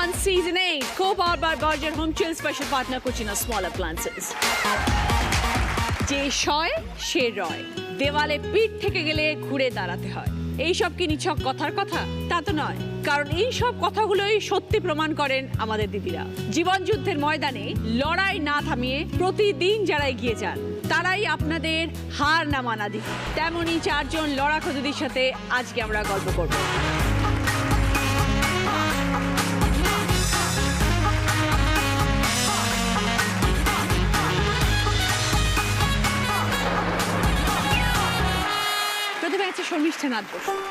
on Season 8, co-powered by Berger Home Chill, special partner Cucina Small Appliances. যে শয় সে রয়, দেওয়ালে পিঠ থেকে গেলে ঘুরে দাঁড়াতে হয়। এইসব কি নিছক কথার কথা? তা তো নয়, কারণ এই সব কথাগুলোই সত্যি প্রমাণ করেন আমাদের দিদিরা। জীবন যুদ্ধের ময়দানে লড়াই না থামিয়ে প্রতিদিন যারা এগিয়ে যান, তারাই আপনাদের হার না মানা দিদি। তেমনই চারজন লড়াকু দিদির সাথে আজকে আমরা গল্প করব।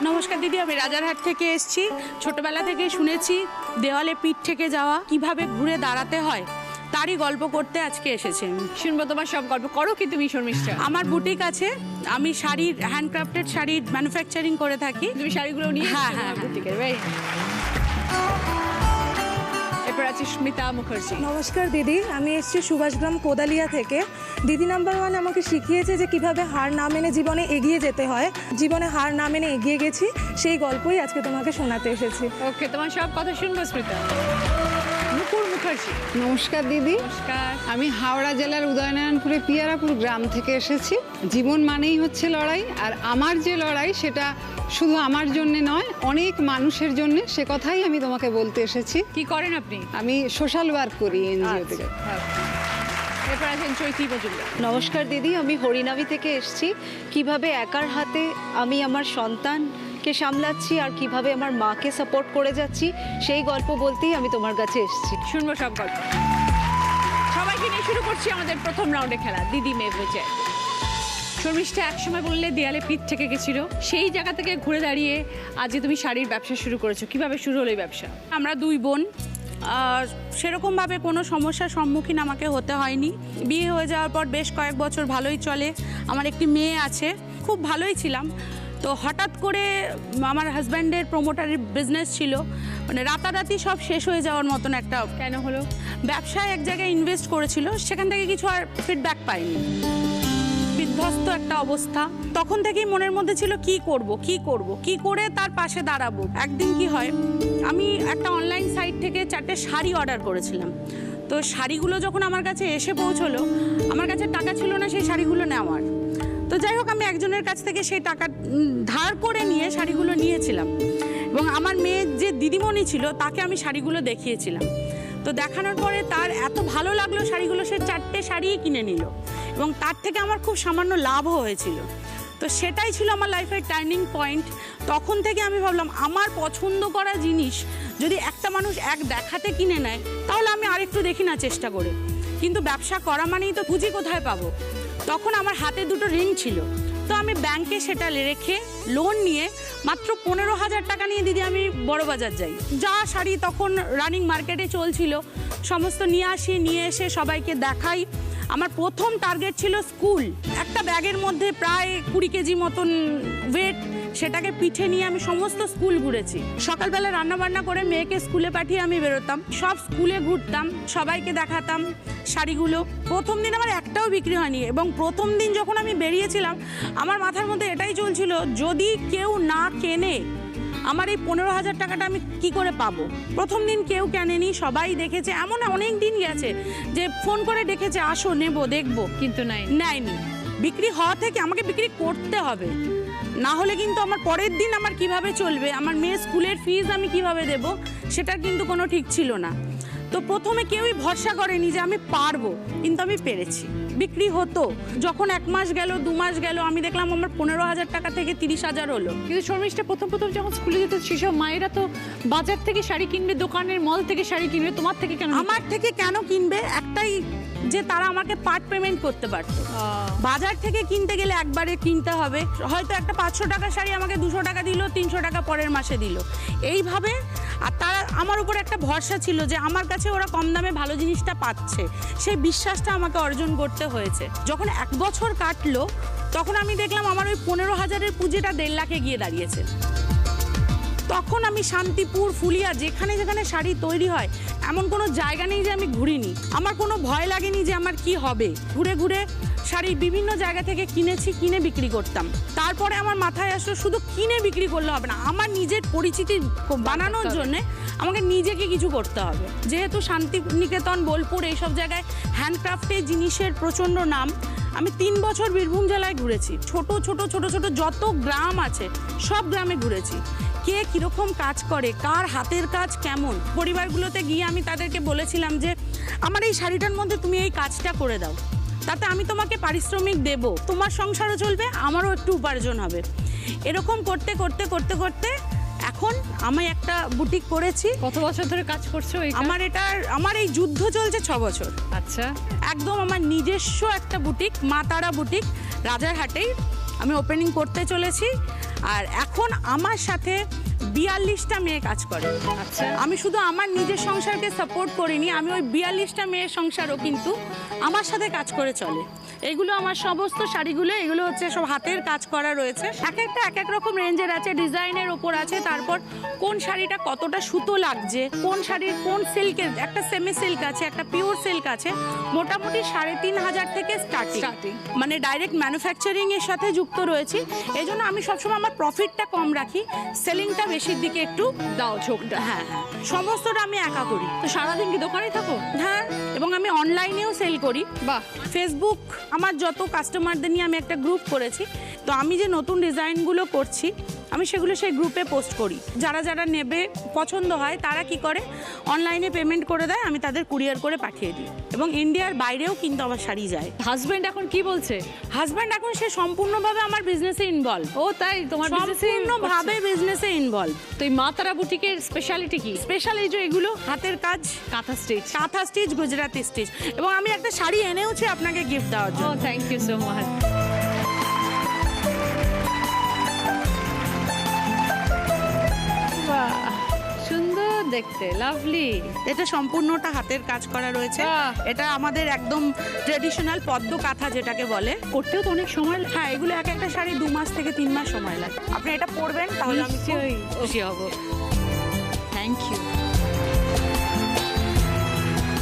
নমস্কার দিদি, আমি রাজারহাট থেকে এসেছি। ছোটবেলা থেকে শুনেছি দেওয়ালে পিঠ থেকে যাওয়া, কিভাবে ঘুরে দাঁড়াতে হয়, তারই গল্প করতে আজকে এসেছি। শুনবো তোমার সব গল্প। করো কি তুমি শর্মিষ্ঠা? আমার বুটিক আছে, আমি শাড়ির হ্যান্ডক্রাফটেড শাড়ির ম্যানুফ্যাকচারিং করে থাকি। তুমি শাড়িগুলো নিয়ে বুটিকের ভাই। এরপর আছে স্মিতা মুখার্জি। নমস্কার দিদি, আমি এসেছি সুভাষগ্রাম কোদালিয়া থেকে। দিদি নাম্বার 1 আমাকে শিখিয়েছে যে কিভাবে হার না মেনে জীবনে এগিয়ে যেতে হয়। জীবনে হার না মেনে এগিয়ে গেছি, সেই গল্পই আজকে তোমাকে শোনাতে এসেছি। ওকে, তোমার সব কথা শুনবো স্মিতা। মুকুর মুখার্জি। নমস্কার দিদি, নমস্কার। আমি হাওড়া জেলার উদয়নারায়ণপুরে পিয়ারাপুর গ্রাম থেকে এসেছি। জীবন মানেই হচ্ছে লড়াই, আর আমার যে লড়াই সেটা শুধু আমার জন্য নয়, অনেক মানুষের জন্য, সে কথাই আমি তোমাকে বলতে এসেছি। কি করেন আপনি? আমি সোশ্যাল ওয়ার্ক করি এনজিও থেকে। এরপর আছেন চৈতি মজুমদার। নমস্কার দিদি, আমি হরিনামি থেকে এসেছি। কিভাবে একার হাতে আমি আমার সন্তানকে সামলাচ্ছি আর কিভাবে আমার মাকে সাপোর্ট করে যাচ্ছি, সেই গল্প বলতেই আমি তোমার কাছে এসেছি। শুনবো সব গল্প। সবাইকে নিয়ে শুরু করছি আমাদের প্রথম রাউন্ডে খেলা দিদি মেয়ে বেঁচে। শর্মিষ্ঠা, একসময় বললে দেয়ালে পিঠ থেকে গেছিল, সেই জায়গা থেকে ঘুরে দাঁড়িয়ে আজকে তুমি শাড়ির ব্যবসা শুরু করেছো। কিভাবে শুরু হলো এই ব্যবসা? আমরা দুই বোন, সেরকমভাবে কোনো সমস্যার সম্মুখীন আমাকে হতে হয়নি। বিয়ে হয়ে যাওয়ার পর বেশ কয়েক বছর ভালোই চলে। আমার একটি মেয়ে আছে, খুব ভালোই ছিলাম। তো হঠাৎ করে আমার হাজব্যান্ডের প্রমোটারের বিজনেস ছিল, মানে রাতারাতি সব শেষ হয়ে যাওয়ার মতন একটা। কেন হলো? ব্যবসায় এক জায়গায় ইনভেস্ট করেছিল, সেখান থেকে কিছু আর ফিডব্যাক পাইনি। বিধ্বস্ত একটা অবস্থা। তখন থেকেই মনের মধ্যে ছিল কি করব কি করে তার পাশে দাঁড়াবো। একদিন কি হয়, আমি একটা অনলাইন সাইট থেকে 4টে শাড়ি অর্ডার করেছিলাম। তো শাড়িগুলো যখন আমার কাছে এসে পৌঁছলো, আমার কাছে টাকা ছিল না সেই শাড়িগুলো নেওয়ার। তো যাই হোক, আমি একজনের কাছ থেকে সেই টাকা ধার করে নিয়ে শাড়িগুলো নিয়েছিলাম, এবং আমার মেয়ের যে দিদিমণি ছিল তাকে আমি শাড়িগুলো দেখিয়েছিলাম। তো দেখানোর পরে তার এত ভালো লাগলো শাড়িগুলো, সে 4টে শাড়িই কিনে নিল, এবং তার থেকে আমার খুব সামান্য লাভও হয়েছিল। তো সেটাই ছিল আমার লাইফের টার্নিং পয়েন্ট। তখন থেকে আমি ভাবলাম, আমার পছন্দ করা জিনিস যদি একটা মানুষ এক দেখাতে কিনে নেয়, তাহলে আমি আরেকটু দেখি না চেষ্টা করে। কিন্তু ব্যবসা করা মানেই তো পুঁজি কোথায় পাবো। তখন আমার হাতে 2টো ঋণ ছিল, তো আমি ব্যাংকে সেটা রেখে লোন নিয়ে মাত্র 15,000 টাকা নিয়ে দিদি আমি বড়বাজার যাই। যা শাড়ি তখন রানিং মার্কেটে চলছিল সমস্ত নিয়ে আসি, নিয়ে এসে সবাইকে দেখাই। আমার প্রথম টার্গেট ছিল স্কুল। একটা ব্যাগের মধ্যে প্রায় 20 কেজি মতন ওয়েট, সেটাকে পিঠে নিয়ে আমি সমস্ত স্কুল ঘুরেছি। সকালবেলা রান্নাবান্না করে মেয়েকে স্কুলে পাঠিয়ে আমি বেরোতাম, সব স্কুলে ঘুরতাম, সবাইকে দেখাতাম শাড়িগুলো। প্রথম দিন আমার একটাও বিক্রি হয়নি, এবং প্রথম দিন যখন আমি বেরিয়েছিলাম আমার মাথার মধ্যে এটাই চলছিল, যদি কেউ না কেনে আমার এই 15,000 টাকাটা আমি কি করে পাবো। প্রথম দিন কেউ কেনেনি, সবাই দেখেছে। এমন অনেক দিন গেছে যে ফোন করে ডেকেছে, আসো নেবো দেখবো, কিন্তু নেয়নি। বিক্রি হওয়া থেকে আমাকে বিক্রি করতে হবে, না হলে কিন্তু আমার পরের দিন আমার কিভাবে চলবে, আমার মেয়ের স্কুলের ফিজ আমি কিভাবে দেব, সেটা কিন্তু কোনো ঠিক ছিল না। তো প্রথমে কেউই ভরসা করেনি যে আমি পারবো, কিন্তু আমি পেরেছি। বিক্রি হতো। যখন 1 মাস গেল, 2 মাস গেল, আমি দেখলাম আমার 15,000 টাকা থেকে 30,000 হলো। কিন্তু শর্মিষ্ঠা, প্রথম যখন স্কুলে যেত সেসব মায়েরা তো বাজার থেকে শাড়ি কিনবে, দোকানের মল থেকে শাড়ি কিনবে, তোমার থেকে কেন? আমার থেকে কেন কিনবে? একটাই, যে তারা আমাকে পার্ট পেমেন্ট করতে পারতো। বাজার থেকে কিনতে গেলে একবারে কিনতে হবে, হয়তো একটা 500 টাকা শাড়ি আমাকে 200 টাকা দিল, 300 টাকা পরের মাসে দিল, এইভাবে। আর তারা আমার উপর একটা ভরসা ছিল যে আমার কাছে ওরা কম দামে ভালো জিনিসটা পাচ্ছে, সেই বিশ্বাসটা আমাকে অর্জন করতে হয়েছে। যখন 1 বছর কাটলো, তখন আমি দেখলাম আমার ওই 15,000-এর পুঁজিটা 1.5 লাখে গিয়ে দাঁড়িয়েছে। তখন আমি শান্তিপুর, ফুলিয়া, যেখানে যেখানে শাড়ি তৈরি হয়, এমন কোনো জায়গা নেই যে আমি ঘুরিনি। আমার কোনো ভয় লাগেনি যে আমার কি হবে। ঘুরে ঘুরে শাড়ি বিভিন্ন জায়গা থেকে কিনেছি, কিনে বিক্রি করতাম। তারপরে আমার মাথায় আসলো শুধু কিনে বিক্রি করলে হবে না, আমার নিজের পরিচিতি বানানোর জন্য আমাকে নিজেকে কিছু করতে হবে। যেহেতু শান্তিনিকেতন, বোলপুর এইসব জায়গায় হ্যান্ডক্রাফটের জিনিসের প্রচণ্ড নাম, আমি 3 বছর বীরভূম জেলায় ঘুরেছি। ছোট ছোট ছোট ছোট যত গ্রাম আছে সব গ্রামে ঘুরেছি। কে কীরকম কাজ করে, কার হাতের কাজ কেমন, পরিবারগুলোতে গিয়ে আমি তাদেরকে বলেছিলাম যে আমার এই শাড়িটার মধ্যে তুমি এই কাজটা করে দাও, তাতে আমি তোমাকে পারিশ্রমিক দেব, তোমার সংসারও চলবে, আমারও একটু উপার্জন হবে। এরকম করতে করতে করতে করতে এখন আমি একটা বুটিক করেছি। কত বছর ধরে কাজ করছো? আমার এই যুদ্ধ চলছে 6 বছর। আচ্ছা, একদম আমার নিজস্ব একটা বুটিক, মা তারা বুটিক, রাজারহাটেই আমি ওপেনিং করতে চলেছি। আর এখন আমার সাথে 42টা মেয়ে কাজ করে। আচ্ছা, আমি শুধু আমার নিজের সংসারকে সাপোর্ট করিনি, আমি ওই 42টা মেয়ের সংসারও কিন্তু আমার সাথে কাজ করে চলে। এগুলো আমার সমস্ত শাড়িগুলো, এগুলো হচ্ছে সব হাতের কাজ করা রয়েছে। এক একটা এক এক রকম রেঞ্জের আছে, ডিজাইনের ওপর আছে। তারপর কোন শাড়িটা কতটা সুতো লাগছে, কোন শাড়ির কোন সিল্কের, একটা সেমি সিল্ক আছে, একটা পিওর সিল্ক আছে। মোটামুটি 3,500 থেকে স্টার্টিং, মানে ডাইরেক্ট ম্যানুফ্যাকচারিং এর সাথে যুক্ত রয়েছি। এই জন্য আমি সবসময় আমার প্রফিটটা কম রাখি, সেলিংটা বেশির দিকে একটু দাও ঝোঁকটা। হ্যাঁ হ্যাঁ, সমস্তটা আমি একা করি। তো সারাদিন কি দোকানে থাকো? হ্যাঁ, এবং আমি অনলাইনেও সেল করি। বাহ, ফেসবুক, আমার যত কাস্টমারদের নিয়ে আমি একটা গ্রুপ করেছি। তো আমি যে নতুন ডিজাইনগুলো করছি আমি সেগুলো সেই গ্রুপে পোস্ট করি। যারা যারা নেবে, পছন্দ হয়, তারা কি করে অনলাইনে পেমেন্ট করে দেয়, আমি তাদের কুরিয়ার করে পাঠিয়ে দিই। এবং ইন্ডিয়ার বাইরেও কিন্তু আমার শাড়ি যায়। হাজবেন্ড এখন কি বলছে? হাজব্যান্ড এখন সে সম্পূর্ণভাবে আমার বিজনেসে ইনভলভ। ও তাই, তোমার সম্পূর্ণভাবে বিজনেসে ইনভলভ। তো এই মা তারা বুটিকের স্পেশালিটি কি? স্পেশাল এই যে এগুলো হাতের কাজ, কাঁথা স্টিচ। কাঁথা স্টিচ, গুজরাটি স্টিচ। এবং আমি একটা শাড়ি এনেওছি আপনাকে গিফট দেওয়ার ও জন্য। Thank you so much. সুন্দর দেখতে, লাভলি। এটা সম্পূর্ণটা হাতের কাজ করা রয়েছে। বাহ। এটা আমাদের একদম ট্রেডিশনাল পদ্ম কাঁথা যেটাকে বলে। করতেও তো অনেক সময় লাগে। হ্যাঁ, এগুলো এক একটা শাড়ি 2 মাস থেকে 3 মাস সময় লাগে। আপনি এটা পরবেন তাহলে আমি খুব নিশ্চয়ই খুশি হব। Thank you.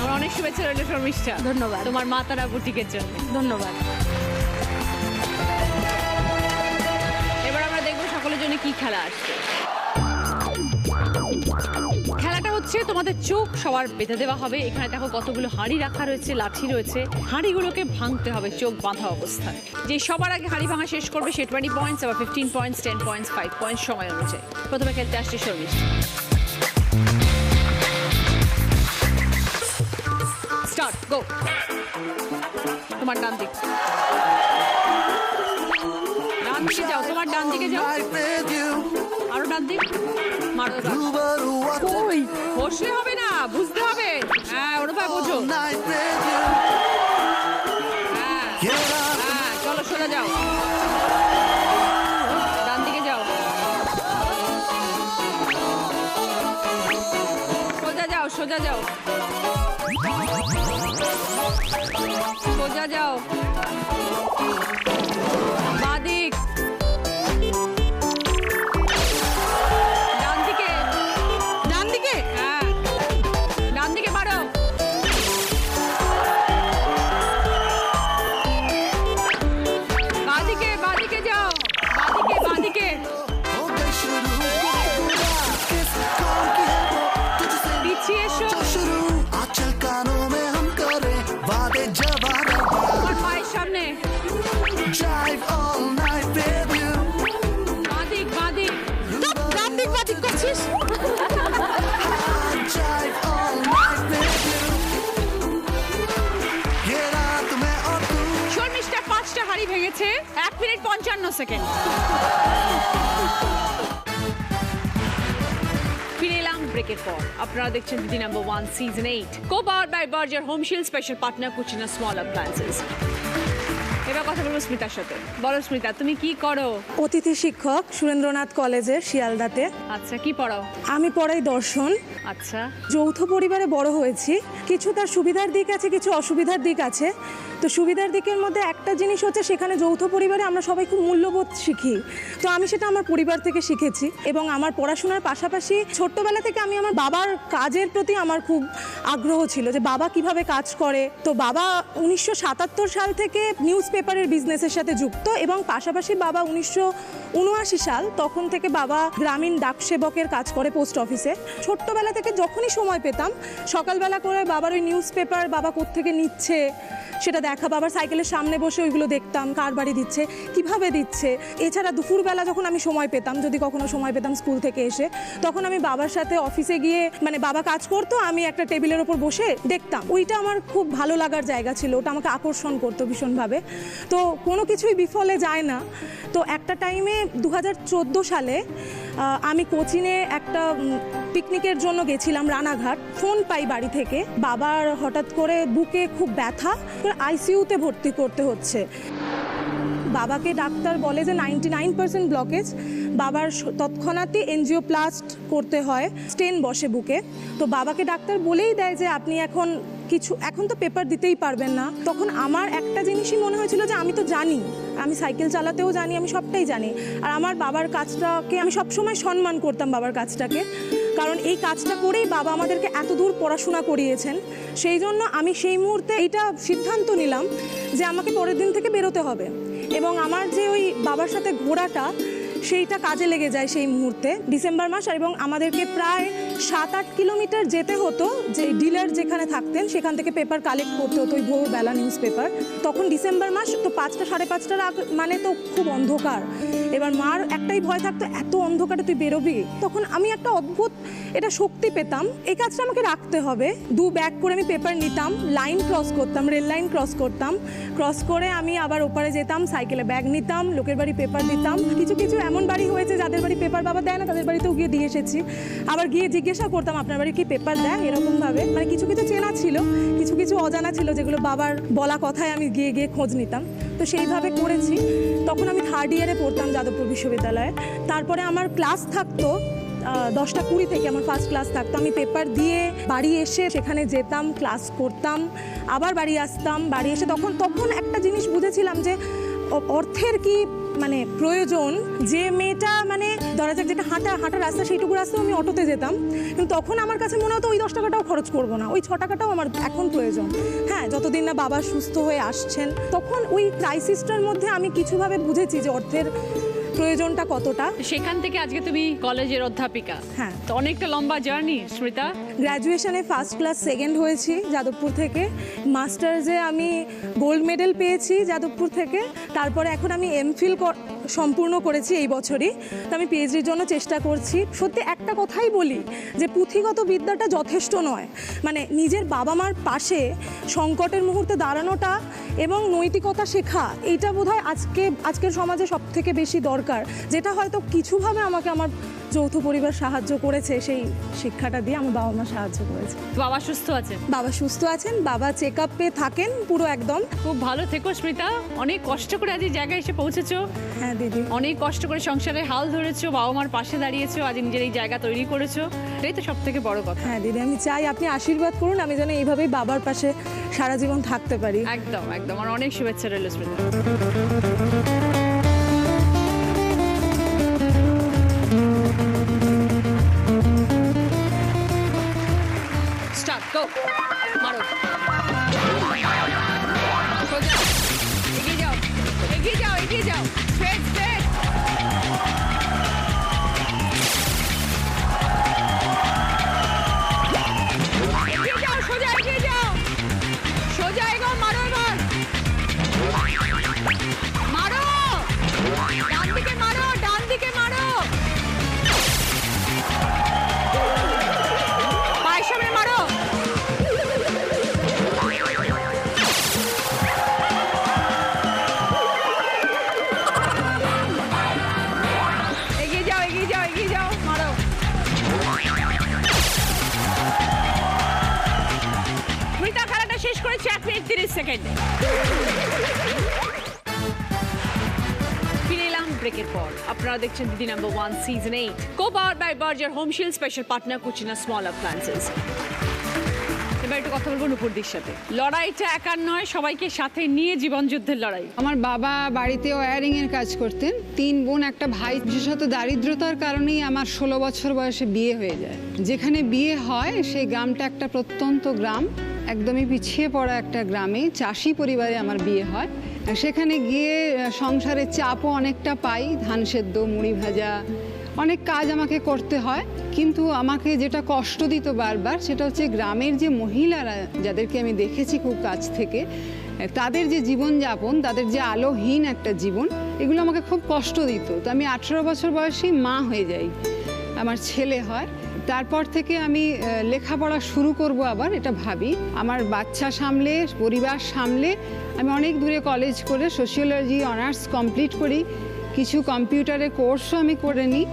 আমার অনেক শুভেচ্ছা রইল শর্মিষ্ঠা, ধন্যবাদ। তোমার মা তারা বুটিকের জন্য। ধন্যবাদ। এবার আমরা দেখবো সকলের জন্য কি খেলা আসছে। খেলাটা হচ্ছে তোমাদের চোখ সবার বেঁধে দেওয়া হবে। এখানে দেখো কতগুলো হাঁড়ি রাখা রয়েছে, লাঠি রয়েছে। হাঁড়িগুলোকে ভাঙতে হবে চোখ বাঁধা অবস্থায়। যে সবার আগে হাঁড়ি ভাঙা শেষ করবে সে 20 পয়েন্টস, আবার 15 পয়েন্টস, 10 পয়েন্টস, 5 পয়েন্টস সময় অনুযায়ী। প্রথমে খেলতে আসছে শর্মিষ্ঠা। স্টার্ট, গো। তোমার ডান দিক, ডান দিকে যাও, তোমার ডান দিকে যাও, আরো ডান দিক, মারো এবার। ওই বসলে হবে না, বুঝতে হবে। হ্যাঁ, ওরকম বোঝো। হ্যাঁ, হ্যাঁ, চলো সোজা যাও, ডান দিকে যাও, সোজা যাও, সোজা যাও, সোজা যাও, বাদিক, ডান দিকে, ডান দিকে। হ্যাঁ, ডান দিকে মারো, বাদিকে, বাদিকে যাও, বাদিকে, বাদিকে, পিছিয়ে এসো, আমার পায়ের সামনে, বাদিক, বাদিক, ডান দিক বাদিক করছিস। শর্মিষ্ঠা 5টা হাঁড়ি ভেঙেছে, 1 মিনিট 55 সেকেন্ড। ফিরে এলাম ব্রেকের পর। আপনারা দেখছেন Didi number 1 season 8, co-powered by Berger Home Shield, special partner Cucina Small Appliances। এবার কথা বলবো স্মিতার সাথে। বলো স্মিতা, তুমি কি করো? অতিথি শিক্ষক, সুরেন্দ্রনাথ কলেজের শিয়ালদাতে। আচ্ছা, কি পড়াও? আমি পড়াই দর্শন। আচ্ছা, যৌথ পরিবারে বড় হয়েছি, কিছু তার সুবিধার দিক আছে, কিছু অসুবিধার দিক আছে। তো সুবিধার দিকের মধ্যে একটা জিনিস হচ্ছে সেখানে যৌথ পরিবারে আমরা সবাই খুব মূল্যবোধ শিখি, তো আমি সেটা আমার পরিবার থেকে শিখেছি। এবং আমার পড়াশোনার পাশাপাশি ছোট্টবেলা থেকে আমি আমার বাবার কাজের প্রতি আমার খুব আগ্রহ ছিল, যে বাবা কিভাবে কাজ করে। তো বাবা 1977 সাল থেকে নিউজ পেপারের বিজনেসের সাথে যুক্ত, এবং পাশাপাশি বাবা 1979 সাল তখন থেকে বাবা গ্রামীণ ডাক সেবকের কাজ করে পোস্ট অফিসে। ছোট্টবেলা থেকে যখনই সময় পেতাম সকালবেলা করে বাবার ওই নিউজ পেপার বাবা কোত্থেকে নিচ্ছে সেটা দেখা, বাবার সাইকেলের সামনে বসে ওইগুলো দেখতাম, কার বাড়ি দিচ্ছে, কিভাবে দিচ্ছে। এছাড়া দুপুরবেলা যখন আমি সময় পেতাম, যদি কখনো সময় পেতাম স্কুল থেকে এসে, তখন আমি বাবার সাথে অফিসে গিয়ে, মানে বাবা কাজ করতো, আমি একটা টেবিলের ওপর বসে দেখতাম। ওইটা আমার খুব ভালো লাগার জায়গা ছিল, ওটা আমাকে আকর্ষণ করতো ভীষণভাবে। তো কোনো কিছুই বিফলে যায় না। তো একটা টাইমে 2014 সালে আমি কোচিনে একটা পিকনিকের জন্য গেছিলাম রানাঘাট। ফোন পাই বাড়ি থেকে, বাবার হঠাৎ করে বুকে খুব ব্যথা, আইসিইউতে ভর্তি করতে হচ্ছে। বাবাকে ডাক্তার বলে যে 99% ব্লকেজ, বাবার তৎক্ষণাৎই এনজিওপ্লাস্ট করতে হয়, স্টেন বসে বুকে। তো বাবাকে ডাক্তার বলেই দেয় যে আপনি এখন তো পেপার দিতেই পারবেন না। তখন আমার একটা জিনিসই মনে হয়েছিল যে আমি তো জানি, আমি সাইকেল চালাতেও জানি, আমি সবটাই জানি। আর আমার বাবার কাজটাকে আমি সবসময় সম্মান করতাম, বাবার কাজটাকে, কারণ এই কাজটা করেই বাবা আমাদেরকে এত দূর পড়াশোনা করিয়েছেন। সেই জন্য আমি সেই মুহূর্তে এইটা সিদ্ধান্ত নিলাম যে আমাকে পরের দিন থেকে বেরোতে হবে, এবং আমার যে ওই বাবার সাথে ঘোরাটা সেইটা কাজে লেগে যায় সেই মুহূর্তে। ডিসেম্বর মাস, এবং আমাদেরকে প্রায় 7-8 কিলোমিটার যেতে হতো, যে ডিলার যেখানে থাকতেন সেখান থেকে পেপার কালেক্ট করতে হতো, ওই ভোরবেলা নিউজ পেপার। তখন ডিসেম্বর মাস, তো 5টা 5:30টার মানে তো খুব অন্ধকার। এবার মার একটাই ভয় থাকতো, এত অন্ধকারে তুই বেরোবি। তখন আমি একটা অদ্ভুত এটা শক্তি পেতাম, এই কাজটা আমাকে রাখতে হবে। 2 ব্যাগ করে আমি পেপার নিতাম, লাইন ক্রস করতাম, রেল লাইন ক্রস করতাম, ক্রস করে আমি আবার ওপারে যেতাম, সাইকেলে ব্যাগ নিতাম, লোকের বাড়ি পেপার দিতাম। কিছু কিছু এমন বাড়ি হয়েছে যাদের বাড়ি পেপার বাবা দেয় না, তাদের বাড়িতেও গিয়ে দিয়ে এসেছি। আবার গিয়ে জিজ্ঞাসা করতাম আপনার বাড়ি কি পেপার দেয়, এরকমভাবে। মানে কিছু কিছু চেনা ছিল, কিছু কিছু অজানা ছিল, যেগুলো বাবার বলা কথায় আমি গিয়ে গিয়ে খোঁজ নিতাম। তো সেইভাবে করেছি। তখন আমি 3rd ইয়ারে পড়তাম যাদবপুর বিশ্ববিদ্যালয়ে। তারপরে আমার ক্লাস থাকতো 10টা 20 থেকে আমার ফার্স্ট ক্লাস থাকতো। আমি পেপার দিয়ে বাড়ি এসে সেখানে যেতাম, ক্লাস করতাম, আবার বাড়ি আসতাম। বাড়ি এসে তখন একটা জিনিস বুঝেছিলাম যে অর্থের কি মানে প্রয়োজন। যে মেয়েটা মানে ধরা যাক যেটা হাঁটা রাস্তা, সেইটুকু রাস্তাও আমি অটোতে যেতাম, কিন্তু তখন আমার কাছে মনে হতো ওই 10 টাকাটাও খরচ করবো না, ওই 6 টাকাটাও আমার এখন প্রয়োজন। হ্যাঁ, যতদিন না বাবা সুস্থ হয়ে আসছেন, তখন ওই ক্রাইসিসটার মধ্যে আমি কিছুভাবে বুঝেছি যে অর্থের প্রয়োজনটা কতটা। সেখান থেকে আজকে তুমি কলেজের অধ্যাপিকা। হ্যাঁ। তো অনেকটা লম্বা জার্নি স্মিতা। গ্র্যাজুয়েশনে ফার্স্ট ক্লাস সেকেন্ড হয়েছি যাদবপুর থেকে, মাস্টার্সে আমি গোল্ড মেডেল পেয়েছি যাদবপুর থেকে। তারপরে এখন আমি এমফিল সম্পূর্ণ করেছি এই বছরই। তো আমি পিএইচডির জন্য চেষ্টা করছি। সত্যি একটা কথাই বলি যে পুঁথিগত বিদ্যাটা যথেষ্ট নয়, মানে নিজের বাবা মার পাশে সংকটের মুহূর্তে দাঁড়ানোটা এবং নৈতিকতা শেখা, এইটা বোধহয় আজকের সমাজে সব থেকে বেশি দরকার, যেটা হয়তো কিছুভাবে আমাকে আমার যৌথ পরিবার সাহায্য করেছে। সেই শিক্ষাটা দিয়ে আমার বাবা মা সাহায্য করেছে। বাবা সুস্থ আছেন? বাবা সুস্থ আছেন, বাবা চেক আপে থাকেন পুরো একদম। খুব ভালো থেকো স্মিতা, অনেক কষ্ট করে আজ এই জায়গায় এসে পৌঁছেছো। হ্যাঁ দিদি, অনেক কষ্ট করে সংসারে হাল ধরেছো, বাবা মার পাশে দাঁড়িয়েছো, আজ নিজের এই জায়গা তৈরি করেছো, এটাই তো সব থেকে বড় কথা। হ্যাঁ দিদি, আমি চাই আপনি আশীর্বাদ করুন, আমি যেন এইভাবেই বাবার পাশে সারা জীবন থাকতে পারি। একদম একদম, আর অনেক শুভেচ্ছা রইল স্মিতা। স্টার্ট, গো, মারো, সোজা, এগিয়ে যাও, এগিয়ে যাও, এগিয়ে যাও, স্ট্রেট স্ট্রেট। এগিয়ে যাও, সোজা এগিয়ে যাও, সোজা এগো, মারো এবার, মারো, ডান দিকে মারো, ডান দিকে মারো, পায়ের সামনে মারো, এগিয়ে যাও, এগিয়ে যাও, এগিয়ে যাও, মারো। স্মিতা খেলাটা শেষ করেছে 1 মিনিট 30 সেকেন্ড। ফিরে এলাম ব্রেকের পর। আপনারা দেখছেন Didi number 1 season 8, co-powered by Berger home shield, special partner Cucina small appliances. এবার একটু কথা বলবো নুপুরদির সাথে। লড়াইটা একার নয়, সবাইকে সাথে নিয়ে জীবন যুদ্ধের লড়াই। আমার বাবা বাড়িতে ওয়্যারিং এর কাজ করতেন, 3 বোন একটা ভাই। বিশেষত দারিদ্রতার কারণেই আমার 16 বছর বয়সে বিয়ে হয়ে যায়। যেখানে বিয়ে হয় সেই গ্রামটা একটা প্রত্যন্ত গ্রাম, একদমই পিছিয়ে পড়া একটা গ্রামে, চাষি পরিবারে আমার বিয়ে হয়। সেখানে গিয়ে সংসারের চাপও অনেকটা পাই, ধান সেদ্ধ, মুড়ি ভাজা, অনেক কাজ আমাকে করতে হয়। কিন্তু আমাকে যেটা কষ্ট দিত বারবার সেটা হচ্ছে গ্রামের যে মহিলারা, যাদেরকে আমি দেখেছি খুব কাছ থেকে, তাদের যে জীবনযাপন, তাদের যে আলোহীন একটা জীবন, এগুলো আমাকে খুব কষ্ট দিত। তো আমি 18 বছর বয়সেই মা হয়ে যাই, আমার ছেলে হয়। তারপর থেকে আমি লেখাপড়া শুরু করব আবার, এটা ভাবি। আমার বাচ্চা সামলে, পরিবার সামলে আমি অনেক দূরে কলেজ করে সোশিওলজি অনার্স কমপ্লিট করি। কিছু কম্পিউটারের কোর্সও আমি করে নিই।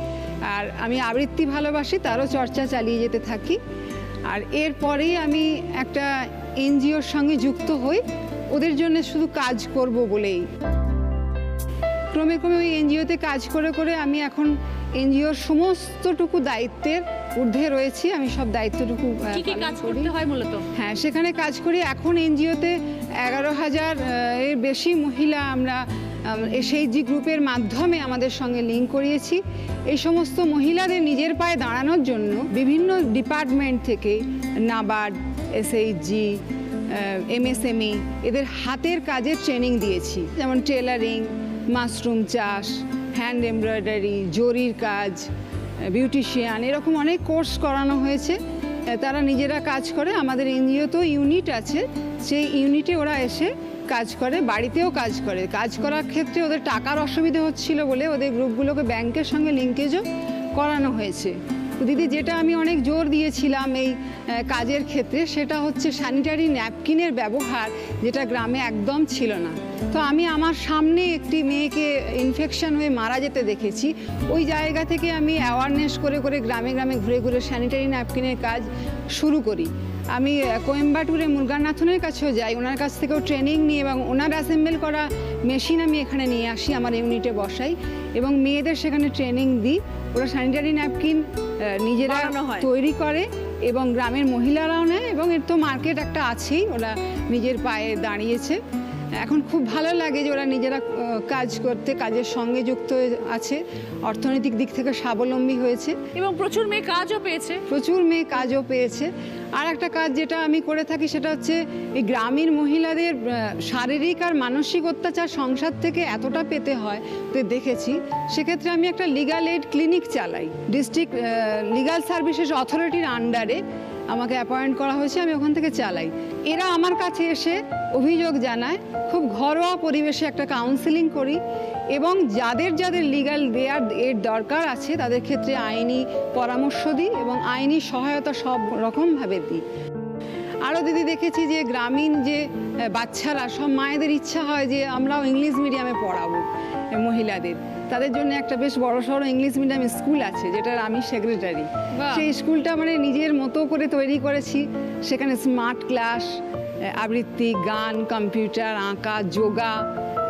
আর আমি আবৃত্তি ভালোবাসি, তারও চর্চা চালিয়ে যেতে থাকি। আর এরপরেই আমি একটা এনজিওর সঙ্গে যুক্ত হই, ওদের জন্য শুধু কাজ করব বলেই। ক্রমে ক্রমে ওই এনজিওতে কাজ করে করে আমি এখন এনজিওর সমস্তটুকু দায়িত্বের ঊর্ধ্বে রয়েছি। আমি সব দায়িত্বটুকু কি কি কাজ করতে হয় মূলত? হ্যাঁ, সেখানে কাজ করি। এখন এনজিওতে 11,000 এর বেশি মহিলা আমরা এসএইচজি গ্রুপের মাধ্যমে আমাদের সঙ্গে লিঙ্ক করিয়েছি। এই সমস্ত মহিলাদের নিজের পায়ে দাঁড়ানোর জন্য বিভিন্ন ডিপার্টমেন্ট থেকে, নাবার্ড, এসএইচজি, এমএসএমই, এদের হাতের কাজের ট্রেনিং দিয়েছি। যেমন টেলারিং, মাশরুম চাষ, হ্যান্ড এমব্রয়ডারি, জরির কাজ, বিউটিশিয়ান, এরকম অনেক কোর্স করানো হয়েছে। তারা নিজেরা কাজ করে। আমাদের এনজিওতেও ইউনিট আছে, সেই ইউনিটে ওরা এসে কাজ করে, বাড়িতেও কাজ করে। কাজ করার ক্ষেত্রে ওদের টাকার অসুবিধা হচ্ছিল বলে ওদের গ্রুপগুলোকে ব্যাংকের সঙ্গে লিঙ্কেজও করানো হয়েছে। তো দিদি, যেটা আমি অনেক জোর দিয়েছিলাম এই কাজের ক্ষেত্রে, সেটা হচ্ছে স্যানিটারি ন্যাপকিনের ব্যবহার, যেটা গ্রামে একদম ছিল না। তো আমি আমার সামনে একটি মেয়েকে ইনফেকশন হয়ে মারা যেতে দেখেছি। ওই জায়গা থেকে আমি অ্যাওয়ারনেস করে করে গ্রামে গ্রামে ঘুরে ঘুরে স্যানিটারি ন্যাপকিনের কাজ শুরু করি। আমি কোয়েম্বাটুরে মুরগানাথনের কাছেও যাই, ওনার কাছ থেকেও ট্রেনিং নিই এবং ওনার অ্যাসেম্বল করা মেশিন আমি এখানে নিয়ে আসি, আমার ইউনিটে বসাই এবং মেয়েদের সেখানে ট্রেনিং দিই। ওরা স্যানিটারি ন্যাপকিন নিজেরা তৈরি করে এবং গ্রামের মহিলারাও নেয়, এবং এর তো মার্কেট একটা আছেই, ওরা নিজের পায়ে দাঁড়িয়েছে। এখন খুব ভালো লাগে যে ওরা নিজেরা কাজ করতে, কাজের সঙ্গে যুক্ত আছে, অর্থনৈতিক দিক থেকে স্বাবলম্বী হয়েছে এবং প্রচুর মেয়ে কাজও পেয়েছে। প্রচুর মেয়ে কাজও পেয়েছে। আর একটা কাজ যেটা আমি করে থাকি সেটা হচ্ছে এই গ্রামীণ মহিলাদের শারীরিক আর মানসিক অত্যাচার সংসার থেকে এতটা পেতে হয় তো দেখেছি। সেক্ষেত্রে আমি একটা লিগাল এইড ক্লিনিক চালাই, ডিস্ট্রিক্ট লিগাল সার্ভিসেস অথরিটির আন্ডারে আমাকে অ্যাপয়েন্ট করা হয়েছে, আমি ওখান থেকে চালাই। এরা আমার কাছে এসে অভিযোগ জানায়, খুব ঘরোয়া পরিবেশে একটা কাউন্সেলিং করি এবং যাদের যাদের লিগাল দেয়ার এর দরকার আছে তাদের ক্ষেত্রে আইনি পরামর্শ দিই এবং আইনি সহায়তা সব রকমভাবে দিই। আরও দিদি দেখেছি যে গ্রামীণ যে বাচ্চারা, সব মায়েদের ইচ্ছা হয় যে আমরাও ইংলিশ মিডিয়ামে পড়াবো মহিলাদের। তাদের জন্য একটা বেশ বড়সড় ইংলিশ মিডিয়াম স্কুল আছে, যেটার আমি সেক্রেটারি। সেই স্কুলটা মানে নিজের মতো করে তৈরি করেছি। সেখানে স্মার্ট ক্লাস, আবৃত্তি, গান, কম্পিউটার, আঁকা, যোগা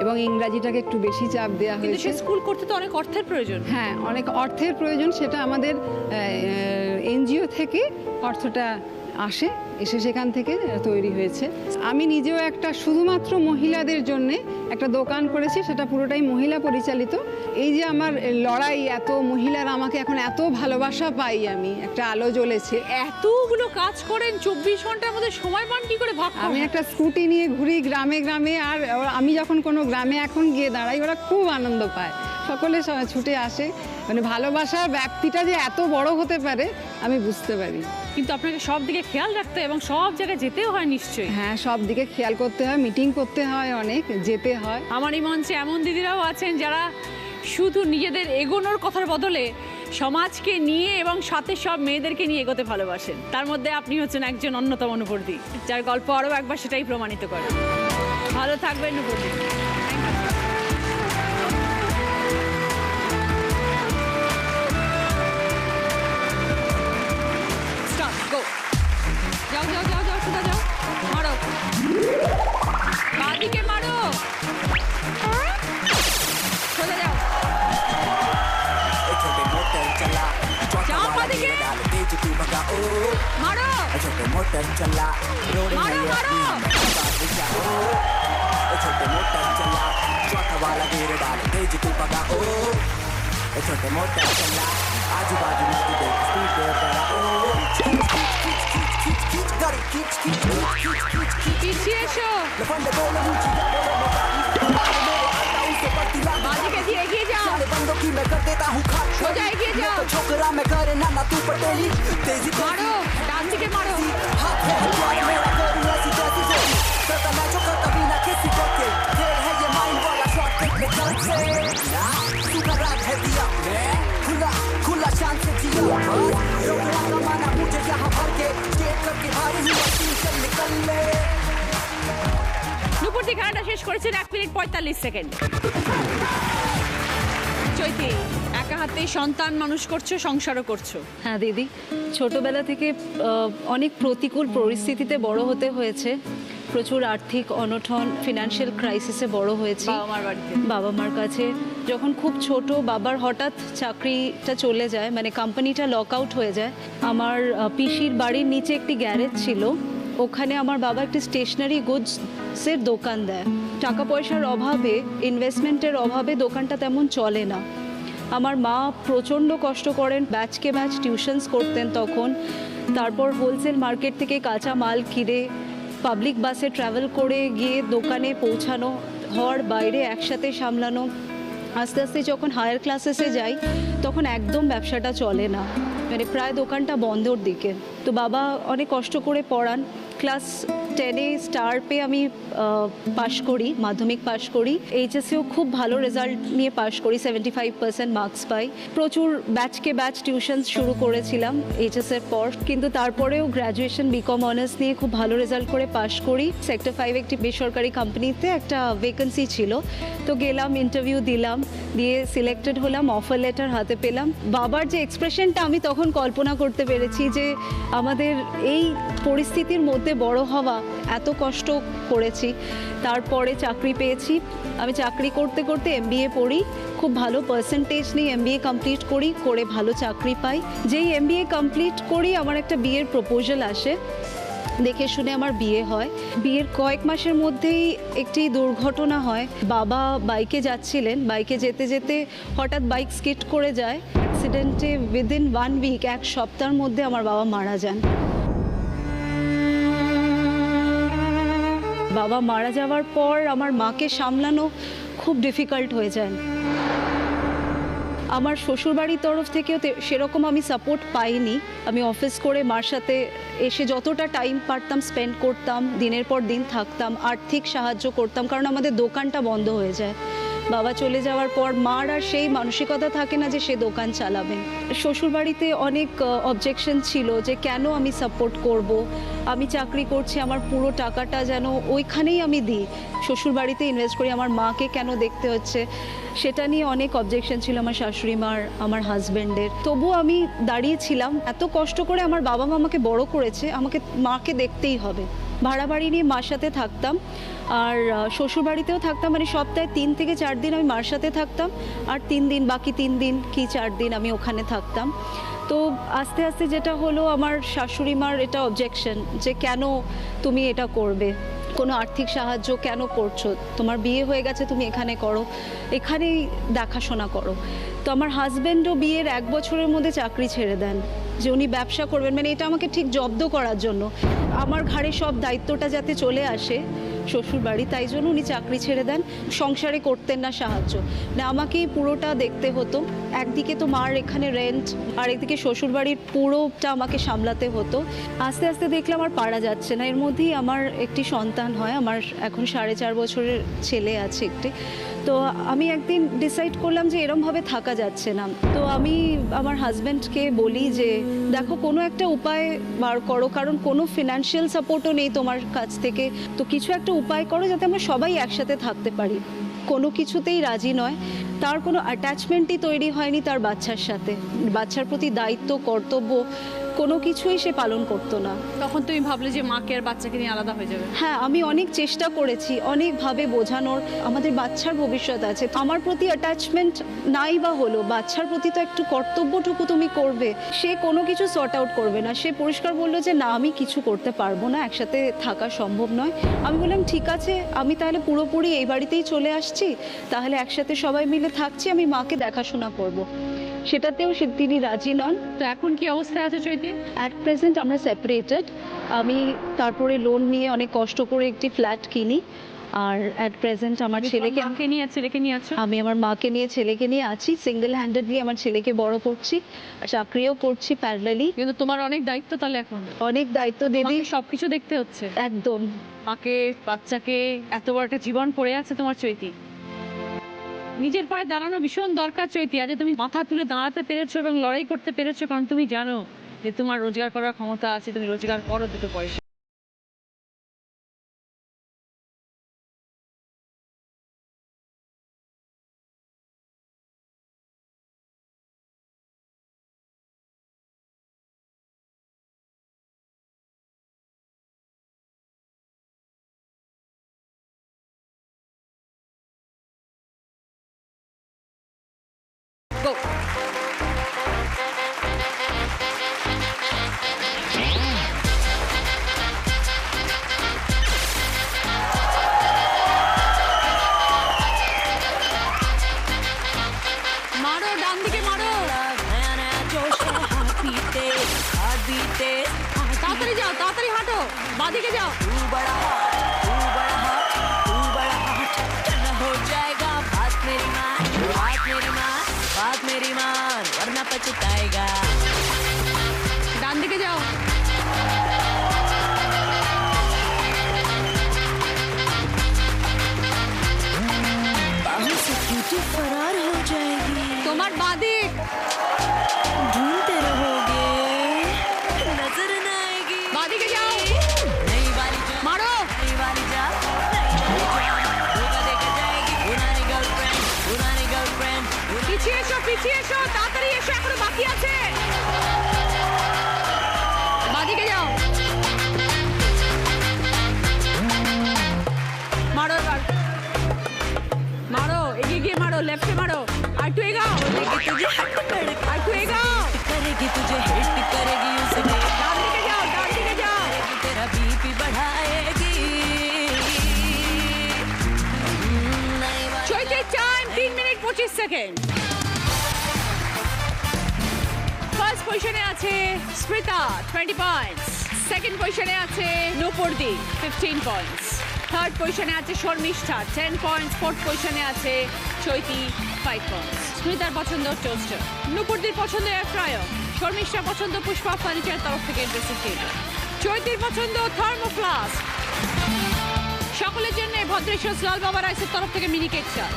এবং ইংরাজিটাকে একটু বেশি চাপ দেওয়া হয়েছে। স্কুল করতে তো অনেক অর্থের প্রয়োজন। হ্যাঁ, অনেক অর্থের প্রয়োজন। সেটা আমাদের এনজিও থেকে অর্থটা এসে সেখান থেকে তৈরি হয়েছে। আমি নিজেও একটা শুধুমাত্র মহিলাদের জন্যে একটা দোকান করেছি, সেটা পুরোটাই মহিলা পরিচালিত। এই যে আমার লড়াই, এত মহিলারা আমাকে এখন এত ভালোবাসা পাই, আমি একটা আলো জ্বলেছে। এতগুলো কাজ করেন, 24 ঘন্টার মধ্যে সময় পান কি করে? ভাব, আমি একটা স্কুটি নিয়ে ঘুরি গ্রামে গ্রামে, আর আমি যখন কোনো গ্রামে এখন গিয়ে দাঁড়াই, ওরা খুব আনন্দ পায়, সকলে ছুটে আসে। মানে ভালোবাসার ব্যাপ্তিটা যে এত বড় হতে পারে আমি বুঝতে পারি। কিন্তু আপনাকে সব দিকে খেয়াল রাখতে এবং সব জায়গায় যেতেও হয় নিশ্চয়ই। হ্যাঁ, সব দিকে খেয়াল করতে হয়, মিটিং করতে হয়, অনেক যেতে হয়। আমার এই মঞ্চে এমন দিদিরাও আছেন যারা শুধু নিজেদের এগোনোর কথার বদলে সমাজকে নিয়ে এবং সাথে সব মেয়েদেরকে নিয়ে এগোতে ভালোবাসেন। তার মধ্যে আপনি হচ্ছেন একজন অন্যতম নুপুরদি, যার গল্প আরও একবার সেটাই প্রমাণিত করে। ভালো থাকবেন নুপুরদি। যাও যাও যাও যাও, সোজা যাও, মারো, বাদিকে মারো, সোজা যাও, যাও বাদিকে, মারো। मोटर चला रोड में ये छोटे मोटर चला चौथा वाला गिर डाल तेज तू पगा ओ छोटे मोटर चला आजू बाजू में तू देख स्पीड पे तेरा ओ পিছিয়ে এসো लफंडे बोले मुझे বাজি কে দিয়ে এগিয়ে যাও बंदों की मैं कर देता हूँ खाट সোজা এগিয়ে যাও छोकरा मैं करे ना तू पटेली तेजी মারো ডান দিকে मारो हाथ है हथियार मेरा करूँ ऐसी जैसी जोड़ी करता मैं जो करता बिना किसी को के खेल है ये माइंड वाला शॉट में चल से सूखा रात है दिया खुला खुला शान से जिया रोकना कमाना मुझे यहाँ भर के स्टेट करके भारी हुआ टीम चल निकल ले নুপুরটি খেলাটা শেষ করেছেন 1 মিনিট 45 সেকেন্ড। চৈতি একা হাতে সন্তান মানুষ করছো, সংসারও করছো। হ্যাঁ দিদি, ছোটবেলা থেকে অনেক প্রতিকূল পরিস্থিতিতে বড় হতে হয়েছে। প্রচুর আর্থিক অনটন, ফিনান্সিয়াল ক্রাইসিসে বড় হয়েছি বাবা মার বাড়িতে। বাবা মার কাছে। যখন খুব ছোট বাবার হঠাৎ চাকরিটা চলে যায়, মানে কোম্পানিটা লক আউট হয়ে যায়। আমার পিসির বাড়ির নিচে একটি গ্যারেজ ছিল, ওখানে আমার বাবা একটি স্টেশনারি গুডসের দোকান দেয়। টাকা পয়সার অভাবে, ইনভেস্টমেন্টের অভাবে দোকানটা তেমন চলে না। আমার মা প্রচণ্ড কষ্ট করেন, ব্যাচকে ব্যাচ টিউশনস করতেন তখন। তারপর হোলসেল মার্কেট থেকে কাঁচা মাল কিনে পাবলিক বাসে ট্রাভেল করে গিয়ে দোকানে পৌঁছানো, ঘর বাইরে একসাথে সামলানো। আস্তে আস্তে যখন হায়ার ক্লাসেসে যাই তখন একদম ব্যবসাটা চলে না, মানে প্রায় দোকানটা বন্ধর দিকে। তো বাবা অনেক কষ্ট করে পড়ান। ক্লাস 10-এ স্টার পেয়ে আমি পাশ করি, মাধ্যমিক পাশ করি। এইচএসেও খুব ভালো রেজাল্ট নিয়ে পাশ করি, 75% মার্কস পাই। প্রচুর ব্যাচকে ব্যাচ টিউশন শুরু করেছিলাম এইচএসের পর, কিন্তু তারপরেও গ্র্যাজুয়েশন বিকম অনার্স নিয়ে খুব ভালো রেজাল্ট করে পাশ করি। সেক্টর 5 একটি বেসরকারি কোম্পানিতে একটা ভ্যাকেন্সি ছিল, তো গেলাম, ইন্টারভিউ দিলাম, দিয়ে সিলেক্টেড হলাম, অফার লেটার হাতে পেলাম। বাবার যে এক্সপ্রেশনটা আমি তখন কল্পনা করতে পেরেছি যে আমাদের এই পরিস্থিতির মধ্যে বড় হওয়া, এত কষ্ট করেছি। তারপরে চাকরি পেয়েছি। আমি চাকরি করতে করতে এমবিএ পড়ি, খুব ভালো পার্সেন্টেজ নিয়ে এমবিএ কমপ্লিট করি, করে ভালো চাকরি পাই। যেই এমবিএ কমপ্লিট করি আমার একটা বিয়ের প্রপোজাল আসে, দেখে শুনে আমার বিয়ে হয়। বিয়ের কয়েক মাসের মধ্যেই একটি দুর্ঘটনা হয়। বাবা বাইকে যাচ্ছিলেন, বাইকে যেতে যেতে হঠাৎ বাইক স্কিড করে যায়। অ্যাক্সিডেন্টে উইদিন 1 উইক, এক সপ্তাহের মধ্যে আমার বাবা মারা যান। বাবা মারা যাওয়ার পর আমার মাকে সামলানো খুব ডিফিকাল্ট হয়ে যায়। আমার শ্বশুরবাড়ির তরফ থেকেও সেরকম আমি সাপোর্ট পাইনি। আমি অফিস করে মার সাথে এসে যতটা টাইম পারতাম স্পেন্ড করতাম, দিনের পর দিন থাকতাম, আর্থিক সাহায্য করতাম, কারণ আমাদের দোকানটা বন্ধ হয়ে যায়। বাবা চলে যাওয়ার পর মার আর সেই মানসিকতা থাকে না যে সে দোকান চালাবেন। শ্বশুরবাড়িতে অনেক অবজেকশন ছিল যে কেন আমি সাপোর্ট করব, আমি চাকরি করছি, আমার পুরো টাকাটা যেন ওইখানেই আমি দিই, শ্বশুরবাড়িতে ইনভেস্ট করি, আমার মাকে কেন দেখতে হচ্ছে, সেটা নিয়ে অনেক অবজেকশন ছিল আমার শাশুড়ি মার, আমার হাজব্যান্ডের। তবুও আমি দাঁড়িয়েছিলাম। এত কষ্ট করে আমার বাবা মা আমাকে বড় করেছে, আমাকে মাকে দেখতেই হবে। ভাড়া বাড়ি নিয়ে মার সাথে থাকতাম, আর শ্বশুরবাড়িতেও থাকতাম, মানে সপ্তাহে 3 থেকে 4 দিন আমি মার সাথে থাকতাম, আর 3 দিন, বাকি 3 দিন কি 4 দিন আমি ওখানে থাকতাম। তো আস্তে আস্তে যেটা হলো, আমার শাশুড়ি মার এটা অবজেকশন যে কেন তুমি এটা করবে, কোনো আর্থিক সাহায্য কেন করছো, তোমার বিয়ে হয়ে গেছে, তুমি এখানে করো, এখানেই দেখাশোনা করো। তো আমার হাজব্যান্ডও বিয়ের 1 বছরের মধ্যে চাকরি ছেড়ে দেন, যে উনি ব্যবসা করবেন, মানে এটা আমাকে ঠিক জব্দ করার জন্য, আমার ঘাড়ে সব দায়িত্বটা যাতে চলে আসে শ্বশুরবাড়ি, তাই জন্য উনি চাকরি ছেড়ে দেন। সংসারে করতেন না সাহায্য, না আমাকেই পুরোটা দেখতে হতো। একদিকে তো মার এখানে রেন্ট, আর একদিকে শ্বশুরবাড়ির পুরোটা আমাকে সামলাতে হতো। আস্তে আস্তে দেখলাম আর পারা যাচ্ছে না। এর মধ্যেই আমার একটি সন্তান হয়, আমার এখন 4.5 বছরের ছেলে আছে একটি। তো আমি একদিন ডিসাইড করলাম যে এরমভাবে থাকা যাচ্ছে না। তো আমি আমার হাজব্যান্ডকে বলি যে দেখো কোনো একটা উপায় বার করো, কারণ কোনো ফিনান্সিয়াল সাপোর্টও নেই তোমার কাছ থেকে, তো কিছু একটা উপায় করো যাতে আমরা সবাই একসাথে থাকতে পারি। কোনো কিছুতেই রাজি নয়, তার কোনো অ্যাটাচমেন্টই তৈরি হয়নি তার বাচ্চার সাথে, বাচ্চার প্রতি দায়িত্ব, কর্তব্য কোনো কিছুই সে পালন করতো না। তখন তুমি ভাবলে যে মাকে আর বাচ্চাকে নিয়ে আলাদা হয়ে যাবে? হ্যাঁ, আমি অনেক চেষ্টা করেছি, অনেকভাবে বোঝানোর, আমাদের বাচ্চার ভবিষ্যৎ আছে, আমার প্রতি অ্যাটাচমেন্ট নাই বা হলো, বাচ্চার প্রতি তো একটু কর্তব্যটুকু তুমি করবে। সে কোনো কিছু সর্ট আউট করবে না, সে পরিষ্কার বললো যে না, আমি কিছু করতে পারবো না, একসাথে থাকা সম্ভব নয়। আমি বললাম ঠিক আছে, আমি তাহলে পুরোপুরি এই বাড়িতেই চলে আসছি, তাহলে একসাথে সবাই মিলে থাকছি, আমি মাকে দেখাশোনা করব। সেটাতেও তিনি রাজি নন। তো এখন কি অবস্থায় আছে চৈতি? অ্যাট প্রেজেন্ট আমরা সেপারেটেড। আমি তারপরে লোন নিয়ে অনেক কষ্ট করে একটি ফ্ল্যাট কিনি, আর অ্যাট প্রেজেন্ট আমার ছেলেকে মাকে নিয়ে ছেলেকে নিয়ে আছো? আমি আমার মাকে নিয়ে ছেলেকে নিয়ে আছি, সিঙ্গেল হ্যান্ডেডলি আমার ছেলেকে বড় করছি, চাকরিও করছি প্যারালালি। কিন্তু তোমার অনেক দায়িত্ব তাহলে এখন। অনেক দায়িত্ব দিদি, তোমাকে সবকিছু দেখতে হচ্ছে। একদম। মাকে, বাচ্চাকে, এত বড় একটা জীবন পড়ে আছে তোমার চৈতি। নিজের পায়ে দাঁড়ানো ভীষণ দরকার চৈতি। আজ তুমি মাথা তুলে দাঁড়াতে পেরেছো এবং লড়াই করতে পেরেছো, কারণ তুমি জানো যে তোমার রোজগার করার ক্ষমতা আছে, তুমি রোজগার করো দুটো পয়সা। Go. মারো, ডান দিকে মারো। তাড়াতাড়ি যাও, তাড়াতাড়ি হাঁটো, বাঁদিকে যাও। बात मेरी मान वरना पछताएगा। ডান দিকে যাও। बाहों से क्यूटी फरार हो जाएगी, তোমার বাঁদিক। ढूंढते रहोगे नजर न आएगी। বাঁদিকে যাও, नई वाली जा, মারো। नई वाली जा, धोखा देकर जाएगी पुरानी गर्लफ्रेंड, पुरानी गर्लफ्रेंड। পিছিয়ে এসো, পিছিয়ে এসো, তাড়াতাড়ি এসো, এখনো বাকি আছে। বাঁদিকে যাও, মারো এবার, মারো, এগিয়ে গিয়ে মারো, লেফটে মারো, আর একটু এগাও, तुझे हट कर আর একটু एगाओ। करेगी, तुझे हिट करेगी उसने, ডান দিকে যাও, ডান দিকে যাও। तेरा बीपी बढ़ाएगी। नई वाली চৈতির টাইম 3 মিনিট 25 সেকেন্ড। ফার্স্ট পজিশনে আছে স্মৃতা 20 পয়েন্টস, সেকেন্ড পজিশনে আছে নূপুরদি 15 পয়েন্টস, থার্ড পজিশনে আছে শর্মিষ্ঠা 10 পয়েন্টস, ফোর্থ পজিশনে আছে চৈতি 5 পয়েন্টস। স্মৃতার পছন্দ টোস্টার, নূপুরদির পছন্দ এয়ার ফ্রায়ার, শর্মিষ্ঠার পছন্দ পুষ্পা ফার্নিচার তরফ থেকে ড্রেসিং টেবিল, চৈতির পছন্দ থার্মোফ্লাস্ক, সকলের জন্য ভদ্রেশ্বর লাল বাবা রাইসের তরফ থেকে মিনি কেক চাল।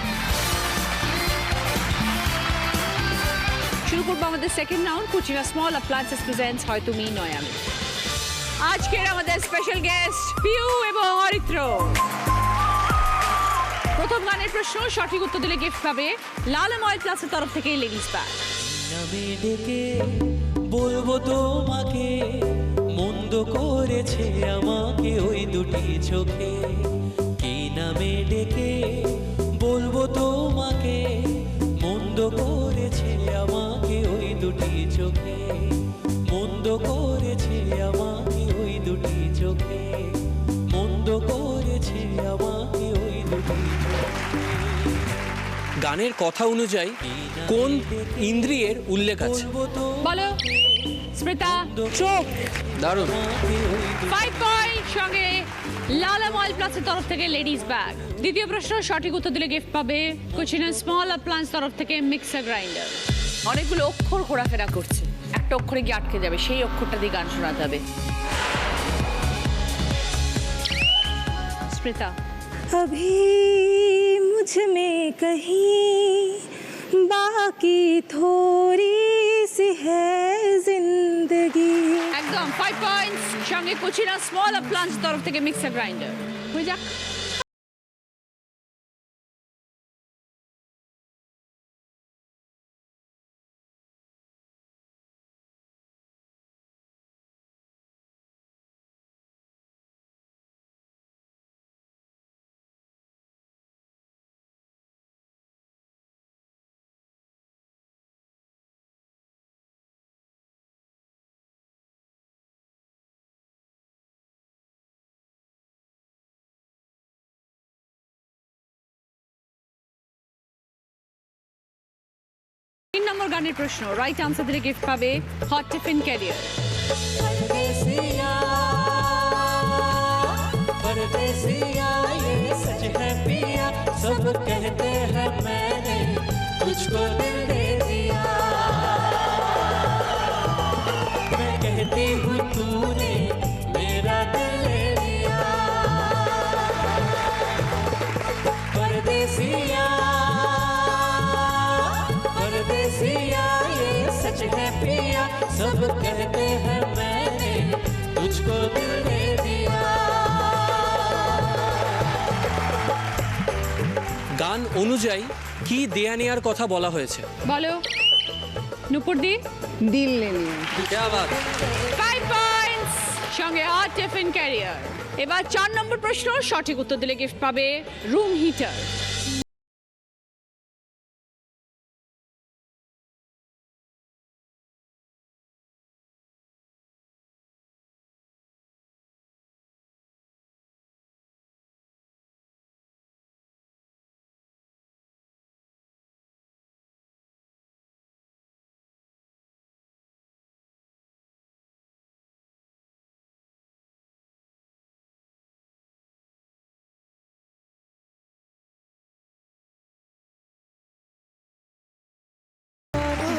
শুরু করবো আমাদের second round, Cucina small appliances presents হয় তুমি নয় আমি। আজকের আমাদের স্পেশাল গেস্ট পিউ এবং অরিত্র। প্রথম গানের প্রশ্ন, সঠিক উত্তর দিলে গিফট পাবে লালম অয়েল প্লাসের তরফ থেকে লেডিস ব্যাগ। নামে ডেকে বলবো তোমাকে, মন্দ করেছে আমাকে ওই দুটি চোখে। কি নামে ডেকে বলবো তোমাকে, মন্দ করেছে আমাকে ওই দুটি চোখে, মন্দ করেছে আমাকে ওই দুটি চোখে, মন্দ করেছে আমাকে ওই দুটি চোখে। গানের কথা অনুযায়ী কোন ইন্দ্রিয়ের উল্লেখ আছে? বলো স্মৃতা। চোখ। দারুণ। 5 পয়েন্ট, সঙ্গে লালম অয়েল প্লাসের তরফ থেকে লেডিস ব্যাগ। দ্বিতীয় প্রশ্ন, সঠিক উত্তর দিলে গিফট পাবে কুচিনা স্মল অ্যাপ্লায়েন্স তরফ থেকে মিক্সার গ্রাইন্ডার। অনেকগুলো অক্ষর ঘোরাফেরা করছে, একটা অক্ষরে গিয়ে আটকে যাবে, সেই অক্ষরটা দিয়ে গান শোনা যাবে। স্মৃতা। अभी मुझ में कहीं बाकी थोड़ी सी है जिंदगी। একদম 5 পয়েন্টস, সঙ্গে কুচিনা স্মল অ্যাপ্লায়েন্স তরফ থেকে মিক্সার গ্রাইন্ডার। হয়ে যাক। 3 নম্বর গানের প্রশ্ন, রাইট আনসার দিলে গিফট পাবে হট টিফিন ক্যারিয়ার। परदेसिया परदेसिया ये सच है पिया सब कहते हैं मैंने तुझको दिल दे दिया मैं कहती हूँ तूने मेरा दिल ले लिया परदेसिया परदेसिया ये सच है पिया सब कहते हैं मैंने तुझको दिल दे दिया গান অনুযায়ী কি দেয়া নেয়ার কথা বলা হয়েছে? বলো নুপুর দি। দিল লেনে क्या बात। 5 পয়েন্টস, সঙ্গে হট টিফিন ক্যারিয়ার। এবার 4 নম্বর প্রশ্ন, সঠিক উত্তর দিলে গিফট পাবে রুম হিটার।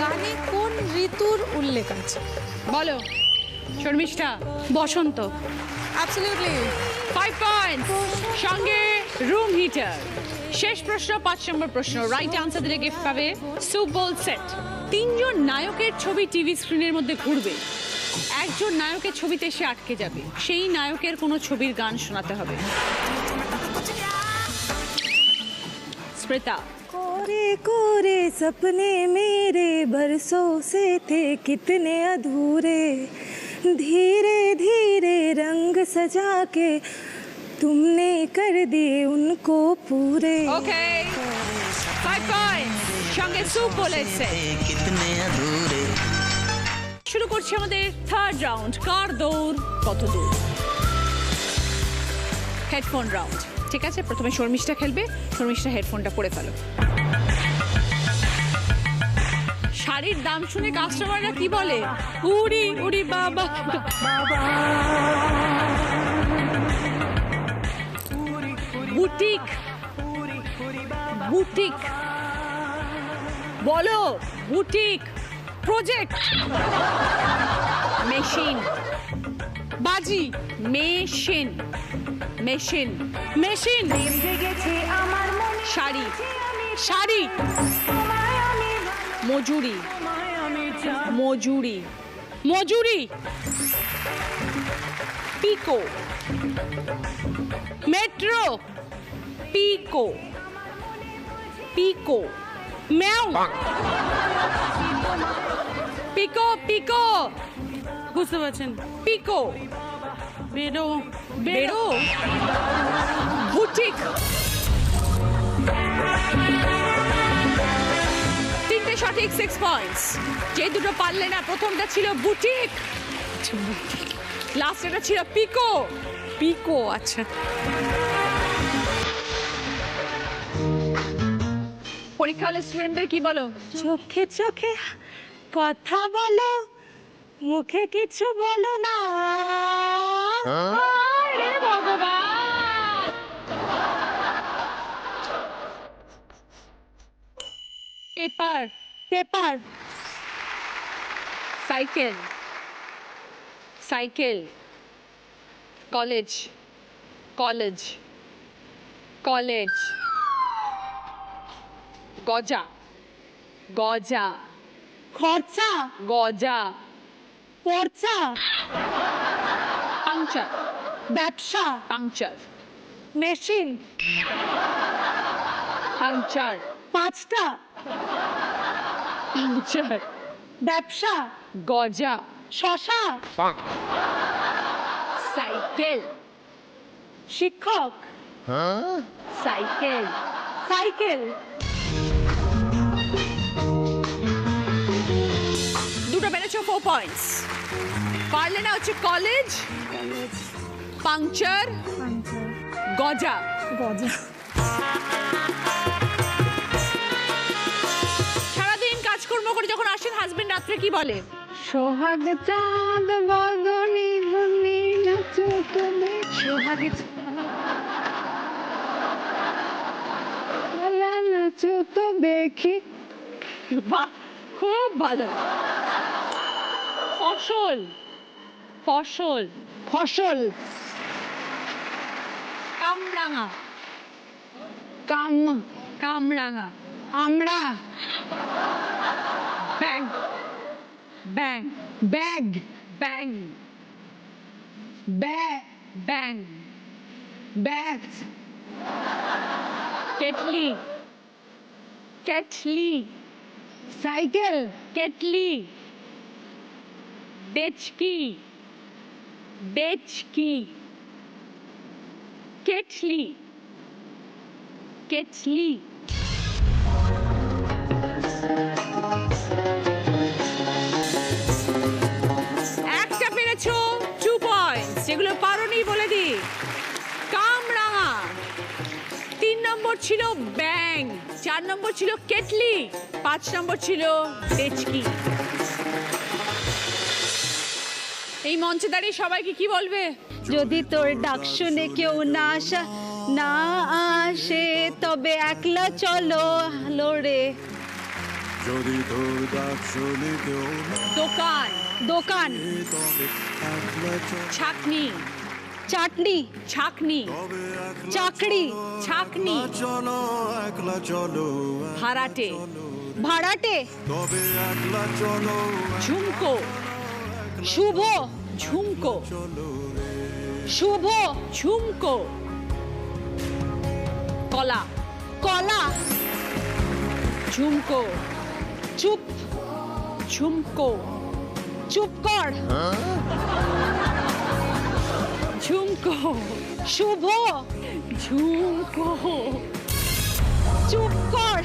গানে কোন ঋতুর উল্লেখ আছে? বলো শর্মিষ্ঠা। বসন্ত। অ্যাবসলিউটলি। 5 পয়েন্টস, সঙ্গে রুম হিটার। শেষ প্রশ্ন, 5 নম্বর প্রশ্ন, রাইট আনসার দিলে গিফট পাবে সুপ বোল সেট। 3 জন নায়কের ছবি টিভি স্ক্রিনের মধ্যে ঘুরবে, একজন নায়কের ছবিতে এসে আটকে যাবে, সেই নায়কের কোনো ছবির গান শোনাতে হবে। স্মৃতা। कोरे कोरे सपने मेरे बरसों से थे कितने अधूरे धीरे धीरे रंग सजा के तुमने कर दिए उनको पूरे। ওকে, 5 পয়েন্টস, সঙ্গে সুপ বোলের সেট। कितने अधूरे শুরু করছি আমাদের থার্ড রাউন্ড, কার দৌড় কত দূর। হেডফোন রাউন্ড, ঠিক আছে? প্রথমে শর্মিষ্ঠা খেলবে, শর্মিষ্ঠা হেডফোনটা পরে ফেলো। শাড়ির দাম শুনে কাস্টমাররা কি বলে? উড়ি উড়ি বাবা। বুটিক, বুটিক বলো, বুটিক। প্রজেক্ট, মেশিন, বাজি। Machine, machine, machine. Sari, sari. মজুরি, মজুরি, মজুরি। পিকো, মেট্রো। পিকো, পিকো, ম্যাও। পিকো, পিকো, বুঝতে পারছেন? পিকো, বেরো। বেরো, বুটিক। 3টে সঠিক, 6 পয়েন্টস। যে দুটো পারলে না, প্রথমটা ছিল বুটিক, লাস্টেটা ছিল পিকো। পিকো, আচ্ছা। পরীক্ষা হলে স্টুডেন্টদের কি বলো? চোখে চোখে কথা বলো মুখে কিছু বলো না। আরে ভগবান! Paper, paper. Cycle, cycle, college, college, college, গজা, গজা, খরচা। গজা, পর্চা। পাংচার, ব্যবসা। Puncture, machine. পাংচার, 5টা। পাংচার, ব্যবসা। গজা, শশা। সাইকেল, শিক্ষক। Cycle, cycle. দুটো বেড়েছে, 4 পয়েন্টস। পারলে না হচ্ছে কলেজ, পাংচার, গজা, গজা। সারাদিন কাজকর্ম করে যখন আসেন হাজবেন্ড রাত্রে কি বলে? সোহাগ চাঁদ বদনি বনি নাচো তুমি সোহাগ নাচো তো দেখি। বাহ, খুব ভালো। ফসল, ফসল, ফসল, কামরাঙা, কাম, কামরাঙা, আমরা, ব্যাং, ব্যাং, ব্যাগ, ব্যাং, ব্যাগ, ব্যাং, ব্যাগ, কেটলি, কেটলি, সাইকেল, কেটলি, ডেচকি, ডেচকি, কেটলি, কেটলি। একটা পেরেছো, 2 পয়েন্টস। যেগুলো পারোনি বলে দি। কামরাঙা, 3 নম্বর ছিল ব্যাং, 4 নম্বর ছিল কেটলি, 5 নম্বর ছিল ডেচকি। এই মঞ্চে দাঁড়িয়ে সবাইকে কি বলবে? যদি তোর ডাক শুনে কেউ না আসে তবে একলা চলো লড়ে। যদি তোর ডাক শুনে কেউ না দোকান, দোকান, তবে একলা চল, ছাকনি, চাটনি, ছাকনি, তবে একলা চাকরি, ছাকনি, চলো, একলা চলো, ভাড়াটে, ভাড়াটে, তবে একলা চলো, ঝুমকো, শুভ, ঝুমকো, শুভ, ঝুমকো, কলা, কলা, ঝুমকো, চুপ, ঝুমকো, চুপ কর, ঝুমকো, শুভ, ঝুমকো, চুপ কর,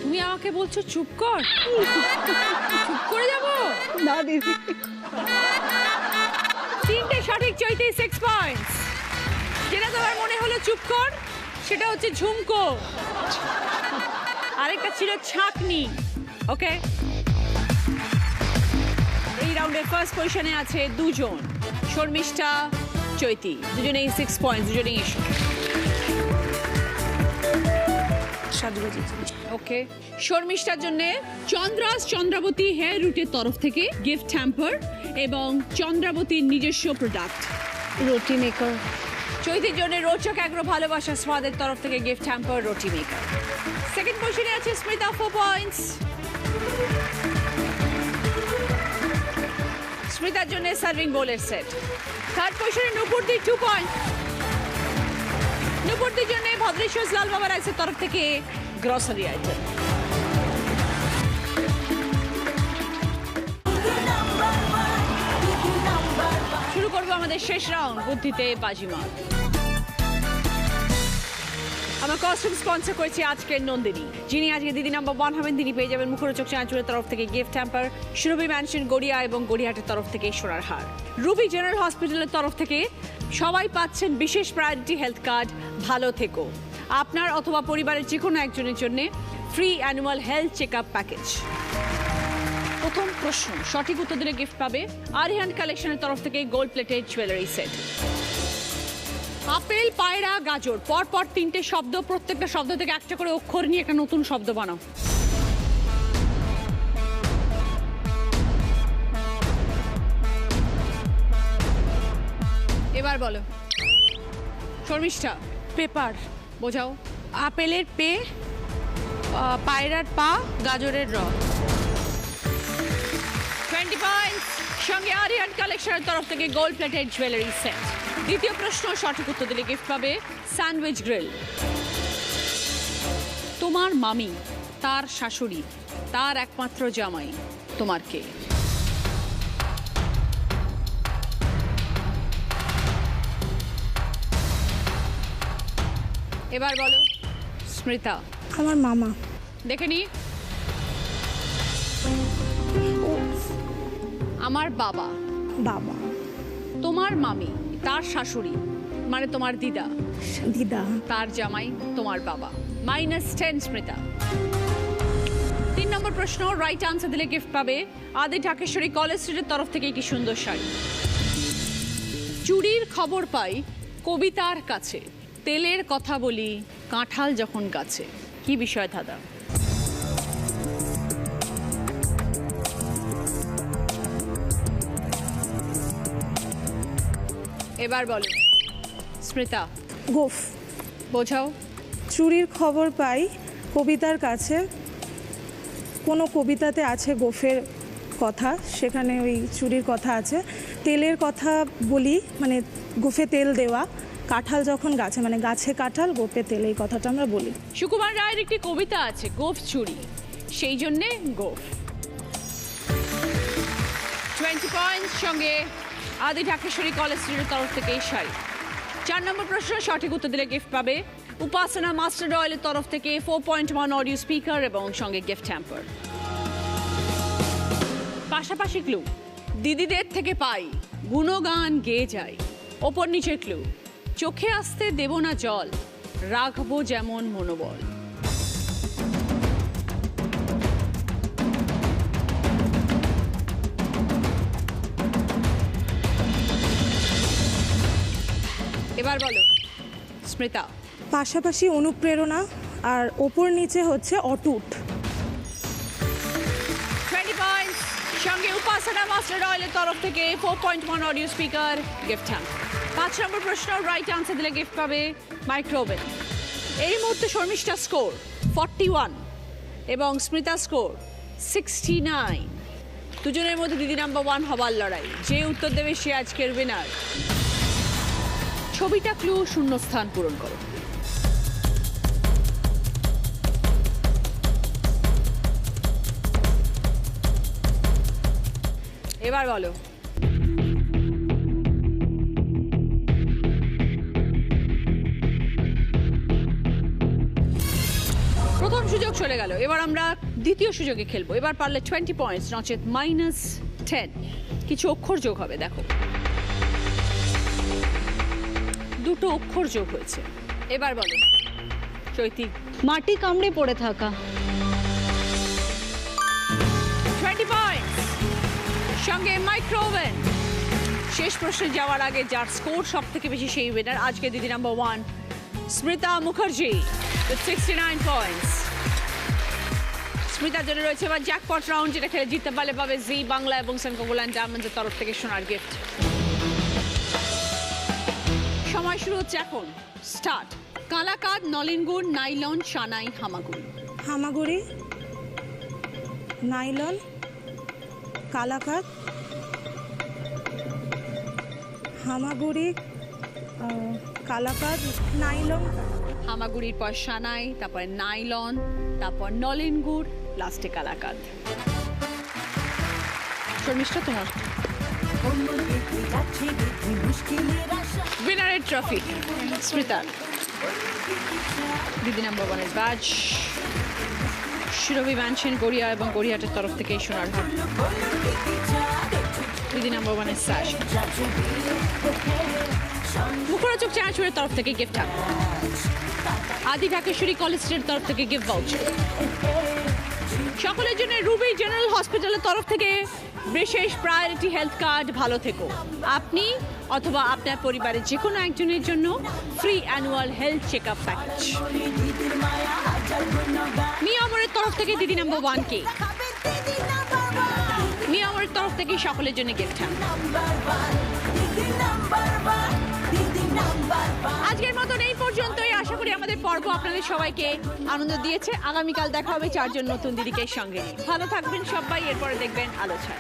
তুমি আমাকে বলছো চুপ কর? চুপ করে যাবো? না দিদি। 3টে সঠিক, চৈতি 6 পয়েন্টস। যেটা তোমার মনে হলো চুপ কর, সেটা হচ্ছে ঝুমকো। আরেকটা ছিল ছাকনি। ওকে, এই রাউন্ডের ফার্স্ট পজিশনে আছে দুজন, শর্মিষ্ঠা, চৈতি। দুজনেই 6 পয়েন্টস, দুজনেই এসো। ওকে, শর্মিষ্ঠার জন্য চন্দ্রাস চন্দ্রাবতী হেয়ার রুটের তরফ থেকে গিফট হ্যাম্পার এবং চন্দ্রাবতীর নিজস্ব প্রোডাক্ট রুটি মেকার। চৈতির জন্য রোচক এগ্রো ভালোবাসা স্বাদের তরফ থেকে গিফট হ্যাম্পার রুটি মেকার। সেকেন্ড পজিশনে আছে স্মিতা, 4 পয়েন্টস। স্মিতার জন্য সার্ভিং বোলের সেট। থার্ড পজিশনে নুপুরদি, 2 পয়েন্ট। নুপুরদির জন্য ভদ্রেশ্বর লাল বাবা রাইসের তরফ থেকে গ্রসারি আইটেম। শুরু করবো আমাদের শেষ রাউন্ড, বুদ্ধিতে বাজিমাত। আমার কস্টিউম স্পন্সর করেছে আজকের নন্দিনী, যিনি আজকে দিদি নাম্বার 1 হবেন। তিনি পেয়ে যাবেন মুখরোচক চাঁচুরের তরফ থেকে গিফট হ্যাম্পার, সুরভি ম্যানশন গড়িয়া এবং গড়িয়াহাটের তরফ থেকে সোনার হার। রুবি জেনারেল হসপিটালের তরফ থেকে সবাই পাচ্ছেন বিশেষ প্রায়োরিটি হেলথ কার্ড ভালো থেকো। আপনার অথবা পরিবারের যে কোনো একজনের জন্য free annual health check up package. প্রথম প্রশ্ন সঠিক উত্তর দিলে গিফট পাবে আরিহান কালেকশনের তরফ থেকে gold plated jewellery set. Apple, পায়রা, গাজর, পরপর 3টে শব্দ, প্রত্যেকটা শব্দ থেকে একটা করে অক্ষর নিয়ে একটা নতুন শব্দ বানাও। এবার বলো। শর্মিষ্ঠা, পেপার, বোঝাও। আপেলের পে, পায়রার পা, গাজরের র। 20 পয়েন্টস, সঙ্গে আরিয়ান কালেকশনের তরফ থেকে গোল্ড প্লেটেড জুয়েলারি সেট। দ্বিতীয় প্রশ্ন সঠিক উত্তর দিলে গিফট পাবে স্যান্ডউইচ গ্রিল। তোমার মামি, তার শাশুড়ি, তার একমাত্র জামাই তোমার কে? এবার বলো স্মৃতা। আমার মামা। দেখে নি। আমার বাবা, বাবা। তোমার মামি, তার শাশুড়ি, মানে তোমার দিদা, দিদা। তার জামাই তোমার বাবা। -10 স্মৃতা। 3 নম্বর প্রশ্ন, রাইট আনসার দিলে গিফট পাবে আদি ঢাকেশ্বরী কলেজ স্ট্রিটের তরফ থেকে একটি সুন্দর শাড়ি। চুরির খবর পাই কবিতার কাছে, তেলের কথা বলি কাঁঠাল যখন গাছে। কি বিষয় দাদা? এবার বলো স্মৃতা। গোফ। বোঝাও। চুরির খবর পাই কবিতার কাছে, কোনো কবিতাতে আছে গোফের কথা, সেখানে ওই চুরির কথা আছে। তেলের কথা বলি মানে গোফে তেল দেওয়া, কাঁঠাল যখন গাছে মানে গাছে কাঁঠাল গোফে তেল, এই কথাটা আমরা বলি। সুকুমার রায়ের একটি কবিতা আছে গোফ চুরি, সেই জন্যে গোফ। 20 পয়েন্টস সঙ্গে আদি ঢাকেশ্বরী কলেজ স্ট্রিটের তরফ থেকে এই শাড়ি। 4 নম্বর প্রশ্ন সঠিক উত্তর দিলে গিফট পাবে উপাসনা মাস্টার অয়েলের তরফ থেকে 4.1 অডিও স্পিকার এবং সঙ্গে গিফট হ্যাম্পার। পাশাপাশি ক্লু, দিদিদের থেকে পাই গুণগান গেয়ে যাই। ওপর নিচে ক্লু, চোখে আসতে দেব না জল, রাখবো যেমন মনোবল। এবার বলো স্মৃতা। পাশাপাশি অনুপ্রেরণা, আর ওপর নিচে হচ্ছে অটুট। 20 পয়েন্টস সঙ্গে উপাসনা মাস্টার অয়েলের তরফ থেকে 4.1 অডিও স্পিকার গিফট হ্যাম্প। 5 নম্বর প্রশ্ন রাইট আনসার দিলে গিফট পাবে মাইক্রোওভেন। এই মুহূর্তে শর্মিষ্ঠা স্কোর 41 এবং স্মৃতা স্কোর 69। দুজনের মধ্যে দিদি নাম্বার 1 হবার লড়াই, যে উত্তর দেবে সে আজকের উইনার। ছবিটা ক্লু শূন্যস্থান পূরণ করো। এবার বলো প্রথম সুযোগ চলে গেল, এবার আমরা দ্বিতীয় সুযোগে খেলবো। এবার পারলে 20 পয়েন্টস, নচেত -10। কিছু অক্ষর যোগ হবে, দেখো দুটো অক্ষর যোগ হয়েছে। এবার বলো চৈতি। মাটি কামড়ে পড়ে থাকা। 20 পয়েন্টস সঙ্গে মাইক্রোওভেন। শেষ প্রশ্নে যাওয়ার আগে যার স্কোর সব থেকে বেশি সেই উইনার। আজকে Didi number 1 Smrita Mukherjee with 69 points. স্মৃতার জন্য রয়েছে এবার জ্যাকপট রাউন্ড, যেটা খেলে জিততে পারলে পাবে জি বাংলা এবং সেনকোগোল্যান্ড ডায়মন্ডসের তরফ থেকে সোনার গিফট। সময় শুরু হচ্ছে এখন, স্টার্ট। কালাকাদ, নলেনগুড়, নাইলন, সানাই, হামাগুড়ি। হামাগুড়ি, নাইলন, কালাকাদ, হামাগুড়ি, কালাকাদ, নাইলন। হামাগুড়ির পর সানাই, তারপর নাইলন, তারপর নলেনগুড়, লাস্টে কালাকাদ। শর্মিষ্ঠা তোমার উইনারের ট্রফি স্মৃতার। দিদি নাম্বার 1 এর ব্যাজ সুরভি ম্যানশন গড়িয়া এবং গড়িয়াটের তরফ থেকে এই সোনার হার। দিদি নাম্বার 1 এর স্যাশ। মুখরোচক চানাচুরের তরফ থেকে গিফট হ্যাম্প। আদি ঢাকেশ্বরী কলেজ স্ট্রিটের তরফ থেকে গিফট ভাউচার। সকলের জন্য রুবি জেনারেল হসপিটালের তরফ থেকে বিশেষ প্রায়োরিটি হেলথ কার্ড। ভালো থেকো আপনি অথবা আপনার পরিবারের যে কোনো একজনের জন্য free annual health check up package. মিয়ামরের তরফ থেকে দিদি নাম্বার 1 কে। মিয়ামরের তরফ থেকে সকলের জন্য গিফট হ্যাম্প। আজকের মতন এই পর্যন্তই। আশা করি আমাদের পর্ব আপনাদের সবাইকে আনন্দ দিয়েছে। আগামীকাল দেখা হবে 4 জন নতুন দিদিকে সঙ্গে নিয়ে। ভালো থাকবেন সবাই, এরপরে দেখবেন আলোচনা।